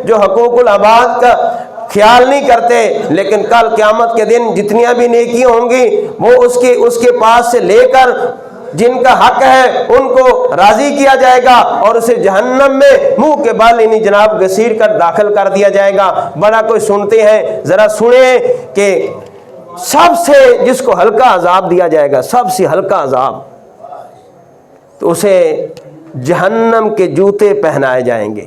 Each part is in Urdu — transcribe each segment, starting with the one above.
جو حقوق العباد کا خیال نہیں کرتے، لیکن کل قیامت کے دن جتنیاں بھی نیکیاں ہوں گی وہ اس کے پاس سے لے کر جن کا حق ہے ان کو راضی کیا جائے گا اور اسے جہنم میں منہ کے بال جناب گسیر کر داخل کر دیا جائے گا۔ بڑا کوئی سنتے ہیں، ذرا سنیں کہ سب سے جس کو ہلکا عذاب دیا جائے گا، سب سے ہلکا عذاب، تو اسے جہنم کے جوتے پہنائے جائیں گے۔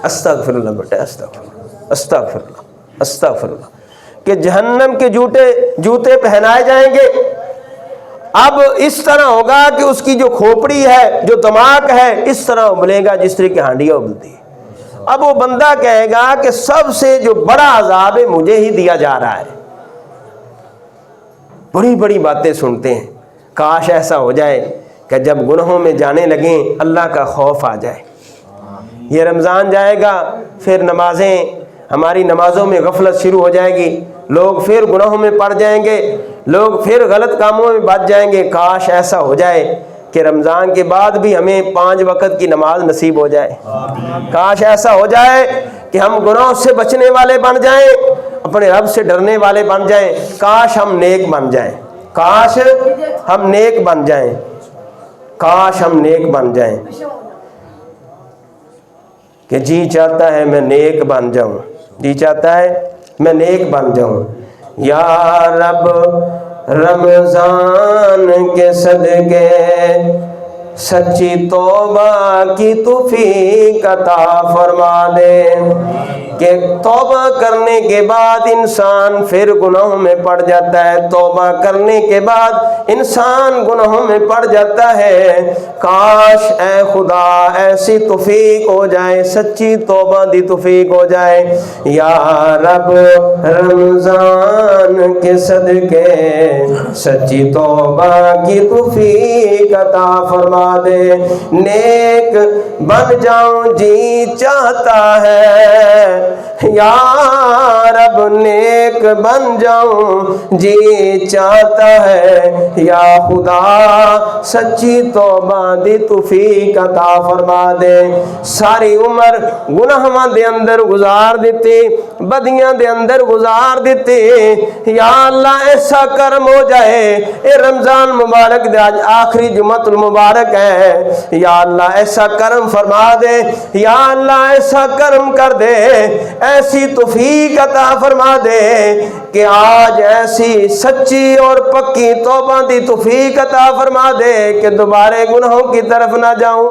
استغفر اللہ بیٹا، استغفر اللہ کہ جہنم کے جوتے پہنائے جائیں گے۔ اب اس طرح ہوگا کہ اس کی جو کھوپڑی ہے، جو دماغ ہے، اس طرح ابلے گا جس طرح کی ہانڈیاں ابلتی ہے۔ اب وہ بندہ کہے گا کہ سب سے جو بڑا عذاب ہے مجھے ہی دیا جا رہا ہے۔ بڑی بڑی باتیں سنتے ہیں، کاش ایسا ہو جائے کہ جب گناہوں میں جانے لگیں اللہ کا خوف آ جائے۔ یہ رمضان جائے گا، پھر ہماری نمازوں میں غفلت شروع ہو جائے گی، لوگ پھر گناہوں میں پڑ جائیں گے، لوگ پھر غلط کاموں میں بچ جائیں گے۔ کاش ایسا ہو جائے کہ رمضان کے بعد بھی ہمیں 5 وقت کی نماز نصیب ہو جائے۔ کاش ایسا ہو جائے کہ ہم گناہوں سے بچنے والے بن جائیں، اپنے رب سے ڈرنے والے بن جائیں۔ کاش ہم نیک بن جائیں، کاش ہم نیک بن جائیں، کاش ہم نیک بن جائیں کہ جی چاہتا ہے میں نیک بن جاؤں، جی چاہتا ہے میں نیک بن جاؤں۔ یا رب رمضان کے صدقے سچی توبہ کی توفیق عطا فرما دے کہ توبہ کرنے کے بعد انسان پھر گناہوں میں پڑ جاتا ہے، توبہ کرنے کے بعد انسان گناہوں میں پڑ جاتا ہے۔ کاش اے خدا ایسی توفیق ہو جائے، سچی توبہ دی توفیق ہو جائے۔ یا رب رمضان کے صدقے سچی توبہ کی توفیق عطا فرما دے۔ نیک بن جاؤں جی چاہتا ہے، یا رب نیک بن جاؤں جی چاہتا ہے۔ یا خدا سچی توبہ دی توفیق عطا فرما دے۔ ساری عمر گناہاں دے اندر گزار دیتی، بدیاں دے اندر گزار دیتی، یا اللہ ایسا کرم ہو جائے اے رمضان مبارک دے آج آخری جمعۃ المبارک ہے، یا اللہ ایسا کرم فرما دے، یا اللہ ایسا کرم کر دے، ایسی توفیق عطا فرما دے کہ آج ایسی سچی اور پکی توبہ دی توفیق عطا فرما دے کہ دوبارہ گناہوں کی طرف نہ جاؤں،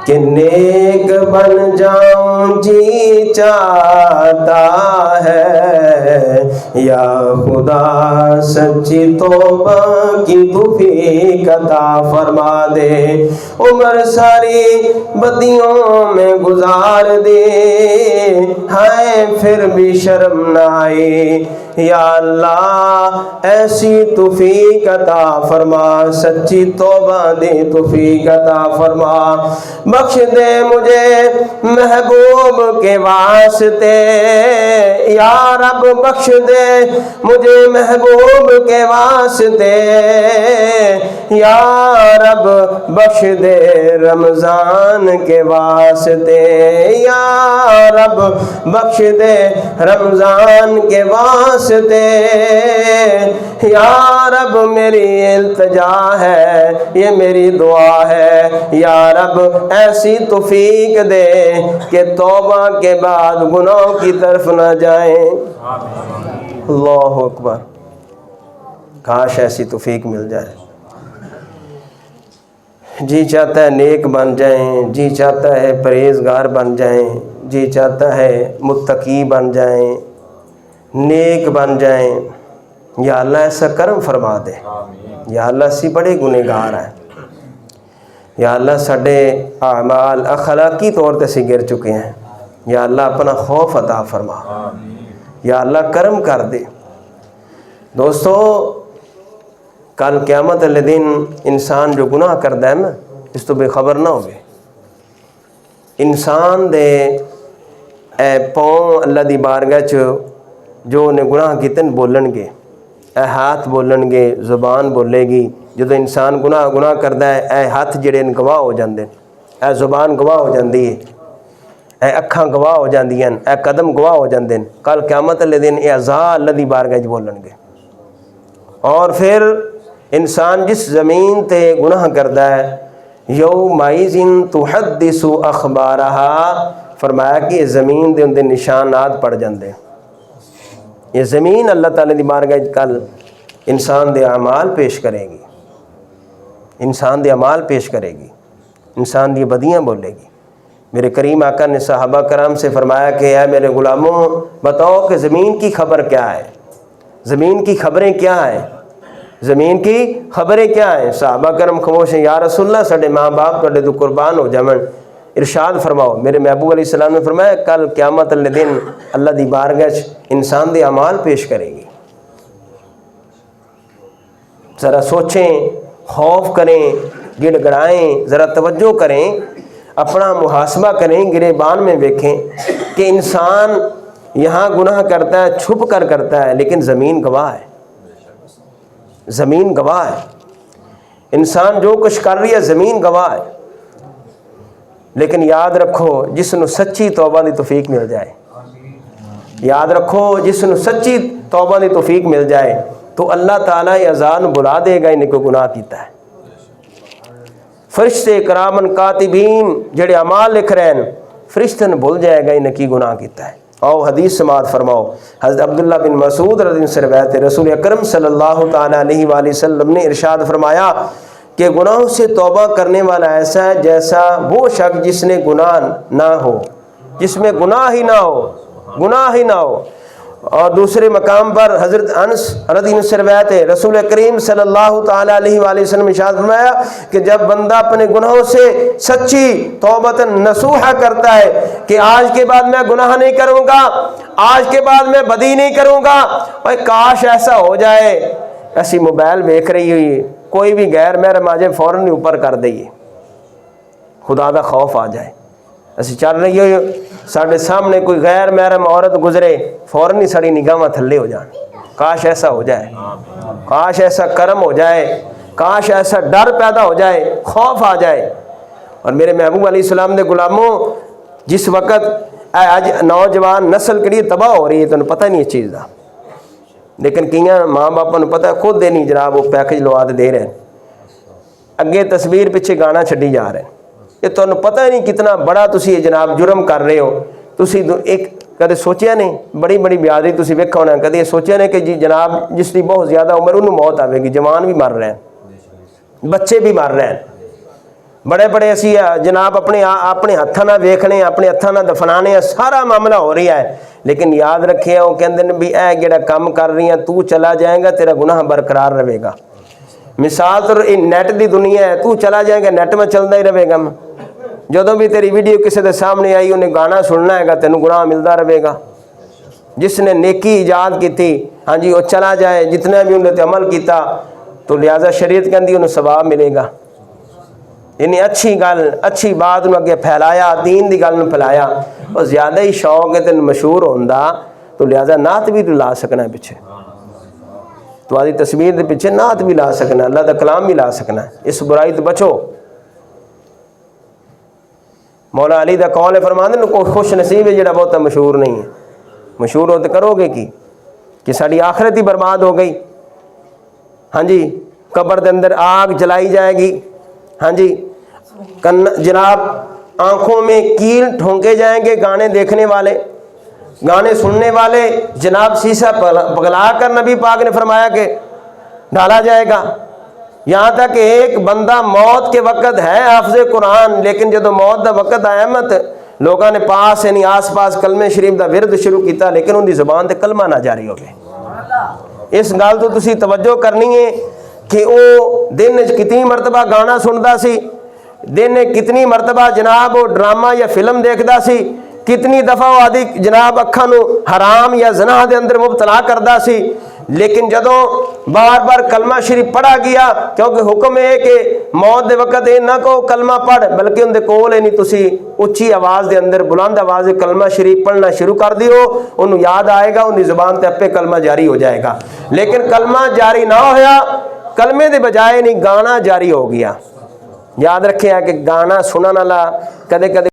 کہ نیک بن جاؤں جی چاہتا ہے۔ یا خدا سچی توبہ کی توفیق عطا فرما دے۔ عمر ساری بدیوں میں گزار دے، ہائے پھر بھی شرم نہ آئی، یا اللہ ایسی توفیق عطا فرما، سچی توبہ دی توفیق عطا فرما۔ بخش دے مجھے محبوب کے واسطے، یا رب بخش دے مجھے محبوب کے واسطے، یا رب بخش دے رمضان کے واسطے، یا رب بخش دے رمضان کے واسطے۔ یا رب میری التجا ہے، یہ میری دعا ہے، یا رب ایسی توفیق دے کہ توبہ کے بعد گناہوں کی طرف نہ جائیں۔ اللہ اکبر، کاش ایسی توفیق مل جائے۔ جی چاہتا ہے نیک بن جائیں، جی چاہتا ہے پرہیزگار بن جائیں، جی چاہتا ہے متقی بن جائیں، نیک بن جائیں۔ یا اللہ ایسا کرم فرما دے، یا اللہ اسی بڑے گنہگار ہیں، یا اللہ ساڈے اعمال اخلاقی طور تے سے گر چکے ہیں، یا اللہ اپنا خوف عطا فرما، یا اللہ کرم کر دے۔ دوستو کل قیامت والے دن انسان جو گناہ کردا ہے نا اس تو بے خبر نہ ہوئے۔ انسان دے اے پاؤں اللہ دی بارگاہ چ جو انہیں گناہ کیتے بولن گے، اے ہاتھ بولن گے، زبان بولے گی۔ جدو انسان گناہ کردا ہے اے ہاتھ جڑے گواہ ہو جاندے، اے زبان گواہ ہو جاندی ہے، اے اکھاں گواہ ہو جاندیاں، اے قدم گواہ ہو جاندے ہیں، کل قیامت والے دن اے اعضاء اللہ دی بارگاہ وچ بولن گے۔ اور پھر انسان جس زمین تے گناہ کردا ہے، یومئذ تحدث اخبارہا، فرمایا کہ یہ زمین دے اندر نشانات پڑ جاندے، یہ زمین اللہ تعالیٰ دی بارگاہ وچ کل انسان دے اعمال پیش کرے گی، انسان دے اعمال پیش کرے گی، انسان دی بدیاں بولے گی۔ میرے کریم آقا نے صحابہ کرام سے فرمایا کہ اے میرے غلاموں بتاؤ کہ زمین کی خبر کیا ہے، زمین کی خبریں کیا ہیں، زمین کی خبریں کیا ہیں؟ صحابہ کرم خاموش ہیں، یا رسول اللہ ساڈے ماں باپ تواڈے تو قربان ہو جاون، ارشاد فرماؤ۔ میرے محبوب علیہ السلام نے فرمایا کل قیامت والے دن اللہ دی بارگاہ وچ انسان دے اعمال پیش کرے گی۔ ذرا سوچیں، خوف کریں، گڑ گڑائیں، ذرا توجہ کریں، اپنا محاسبہ کریں، گریبان میں دیکھیں کہ انسان یہاں گناہ کرتا ہے، چھپ کر کرتا ہے، لیکن زمین گواہ ہے، زمین گواہ ہے۔ انسان جو کچھ کر رہی ہے زمین گواہ ہے، لیکن یاد رکھو جس نو سچی توبہ دی توفیق مل جائے، یاد رکھو جس نو سچی توبہ دی توفیق مل جائے تو اللہ تعالیٰ اذان بلا دے گا انہیں کوئی گناہ کیتا ہے۔ فرشتے کرامن کاتبین جڑے اعمال لکھ رہے ہیں، فرشتے نے بھول جائے گا انہیں کی گناہ کیتا ہے۔ او حدیث سماعت فرماؤ، حضرت عبداللہ بن مسعود رضی اللہ عنہ سے روایت ہے، رسول اکرم صلی اللہ تعالیٰ علیہ وآلہ وسلم نے ارشاد فرمایا کہ گناہوں سے توبہ کرنے والا ایسا ہے جیسا وہ شخص جس نے گناہ نہ ہو، جس میں گناہ ہی نہ ہو، گناہ ہی نہ ہو۔ اور دوسرے مقام پر حضرت انس رضی اللہ عنہ سے روایت ہے، رسول کریم صلی اللہ تعالیٰ علیہ وآلہ وسلم نے ارشاد فرمایا کہ جب بندہ اپنے گناہوں سے سچی توبۃ نصوحہ کرتا ہے کہ آج کے بعد میں گناہ نہیں کروں گا، آج کے بعد میں بدی نہیں کروں گا، اور کاش ایسا ہو جائے، ایسی موبائل دیکھ رہی ہوئی کوئی بھی غیر محرم آ جائے فوراً ہی اوپر کر دئیے، خدا دا خوف آ جائے، اسی چل رہی ہو ساڑھے سامنے کوئی غیر محرم عورت گزرے فوراً ہی ساری نگاہ تھلے ہو جان، کاش ایسا ہو جائے، کاش ایسا کرم ہو جائے، کاش ایسا ڈر پیدا ہو جائے، خوف آ جائے۔ اور میرے محبوب علیہ السلام دے غلاموں جس وقت آج نوجوان نسل کے لیے تباہ ہو رہی ہے تو انہیں پتہ نہیں اس چیز دا، لیکن کئیاں ماں باپا نے پتہ خود دے نہیں جناب وہ پیکج لوا دے رہے ہیں، اگے تصویر پیچھے گانا چھڈی جا رہے ہیں، یہ تو انہیں پتہ نہیں کتنا بڑا تسی جناب جرم کر رہے ہو۔ تسی ایک کدے سوچیا نہیں، بڑی بڑی بیادری تسی ویکھا ہونا، کدے سوچیا نہیں کہ جی جناب جس کی بہت زیادہ عمر انہوں موت آئے گی، جوان بھی مر رہے ہیں، بچے بھی مر رہے ہیں، بڑے بڑے اسی جناب اپنے ہتھاں نال ویکھنے، اپنے ہتھاں نال دفنانے، سارا معاملہ ہو رہا ہے، لیکن یاد رکھے وہ کہندے نے بھی اے جڑا کام کر رہی ہیں تو چلا جائے گا تیرا گناہ برقرار رہے گا۔ مثال تو نیٹ دی دنیا ہے، تو چلا جائے گا نیٹ میں چلتا ہی رہے گا، جدوں بھی تیری ویڈیو کسی دے سامنے آئی انہیں گانا سننا ہے گا، تینوں گناہ ملتا رہے گا۔ جس نے نیکی ایجاد کی تھی ہاں جی وہ چلا جائے، جتنا بھی انہیں تے عمل کیتا تو لہذا شریعت کہندی انہیں ثواب ملے گا، یعنی اچھی گل اچھی بات انہوں اگے پھیلایا، دین دی گل پھیلایا، اور زیادہ ہی شوق ہے تین مشہور ہوندا تو لہذا نعت بھی تو لا سکنا ہے پیچھے، تو آدھی تصویر دے پیچھے نعت بھی لا سکنا، اللہ دا کلام بھی لا سکنا ہے، اس برائی تو بچو۔ مولا علی دا قول ہے، فرماندے نے کوئی خوش نصیب ہے جڑا بہت مشہور نہیں ہے، مشہور ہو تو کرو گے کی کہ ساری آخرت ہی برباد ہو گئی۔ ہاں جی قبر دے اندر آگ جلائی جائے گی، ہاں جی جناب آنکھوں میں کیل ٹھونکے جائیں گے گانے دیکھنے والے، گانے سننے والے، جناب سیسا پگلا کر نبی پاک نے فرمایا کہ ڈالا جائے گا، یہاں تک کہ ایک بندہ موت کے وقت ہے حافظ قرآن، لیکن جب موت دا وقت آیا مت لوگوں نے پاس یعنی آس پاس کلمہ شریف دا ورد شروع کیتا، لیکن ان دی زبان تے کلمہ نہ جاری ہو گئے۔ اس گل تو تسی توجہ کرنی ہے کہ وہ دن کتنی مرتبہ گانا سندا سی، دن کتنی مرتبہ جناب وہ ڈرامہ یا فلم دیکھدا سی، کتنی دفعہ وہ آدھی جناب اکھاں نو حرام یا زنا دے اندر مبتلا کردا سی، لیکن جدوں بار بار کلمہ شریف پڑھا گیا، کیونکہ حکم ہے کہ موت دے وقت یہ نہ کہو کلمہ پڑھ، بلکہ ان دے کول نہیں تسی اچھی آواز دے اندر بلند آواز کلمہ شریف پڑھنا شروع کر دیو، انہوں یاد آئے گا، ان دی زبان تے اپے کلمہ جاری ہو جائے گا۔ لیکن کلمہ جاری نہ ہویا، کلمے دے بجائے نہیں گانا جاری ہو گیا، یاد رکھے کہ گانا سنن والا کدے کدے